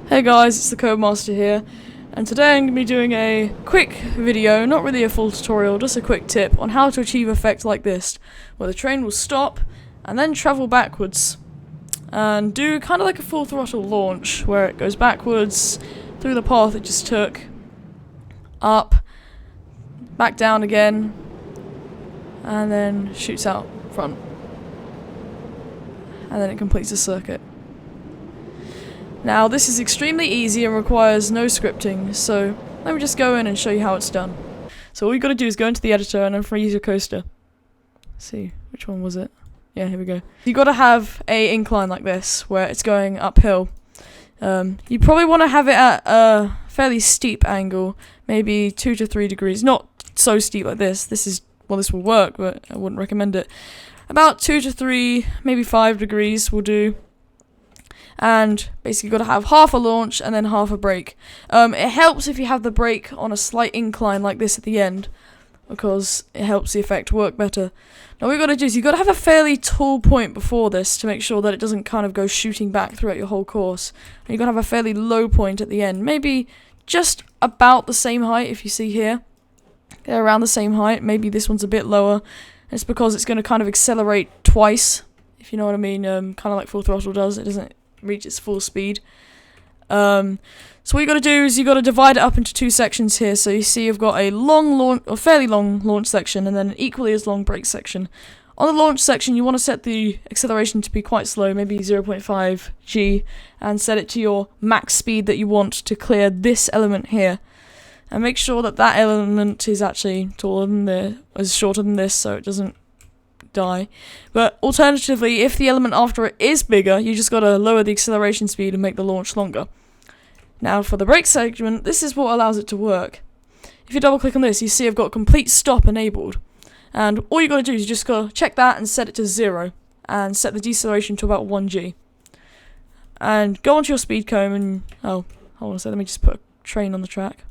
Hey guys, it's the Codemaster here, and today I'm going to be doing a quick video, not really a full tutorial, just a quick tip on how to achieve effect like this, where the train will stop and then travel backwards, and do kind of like a full throttle launch, where it goes backwards through the path it just took, up, back down again, and then shoots out front, and then it completes the circuit. Now this is extremely easy and requires no scripting, so let me just go in and show you how it's done. So all you gotta do is go into the editor and then freeze your coaster. Let's see, which one was it? Yeah, here we go. You gotta have a incline like this, where it's going uphill. You probably want to have it at a fairly steep angle, maybe 2 to 3 degrees, not so steep like this. This will work, but I wouldn't recommend it. About 2 to 3, maybe 5 degrees will do. And basically you've got to have half a launch and then half a brake. It helps if you have the brake on a slight incline like this at the end, because it helps the effect work better. Now what you've got to do is you've got to have a fairly tall point before this to make sure that it doesn't kind of go shooting back throughout your whole course. And you've got to have a fairly low point at the end, maybe just about the same height. If you see here, they're around the same height. Maybe this one's a bit lower. It's because it's going to kind of accelerate twice, if you know what I mean, kind of like full throttle does. It doesn't reach its full speed. So what you got to do is you got to divide it up into 2 sections here. So you see you've got a fairly long launch section, and then an equally as long brake section. On the launch section, you want to set the acceleration to be quite slow, maybe 0.5 g, and set it to your max speed that you want to clear this element here. And make sure that that element is actually shorter than this, so it doesn't die. But alternatively, if the element after it is bigger, you just gotta lower the acceleration speed and make the launch longer. Now for the brake segment, this is what allows it to work. If you double click on this, you see I've got complete stop enabled, and all you gotta do is you just gotta check that and set it to 0 and set the deceleration to about 1g, and go onto your speed comb and hold on a second, let me just put a train on the track.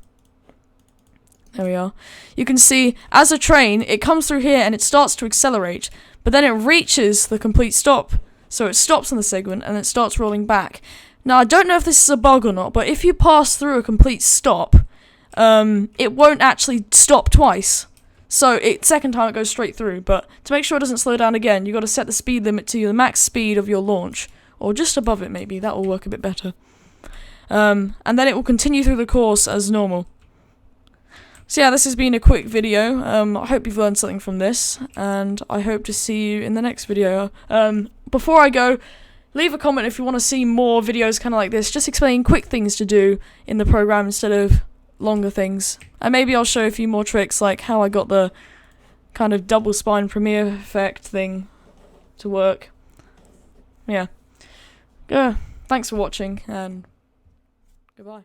There we are. You can see, as a train, it comes through here and it starts to accelerate, but then it reaches the complete stop. So it stops on the segment and it starts rolling back. Now, I don't know if this is a bug or not, but if you pass through a complete stop, it won't actually stop twice. So, second time it goes straight through, but to make sure it doesn't slow down again, you've got to set the speed limit to the max speed of your launch, or just above it maybe. That will work a bit better. And then it will continue through the course as normal. So yeah, this has been a quick video. I hope you've learned something from this, and I hope to see you in the next video. Before I go, leave a comment if you want to see more videos kind of like this, just explaining quick things to do in the program instead of longer things. And maybe I'll show a few more tricks, like how I got the kind of double spine premiere effect thing to work. Yeah. Thanks for watching, and goodbye.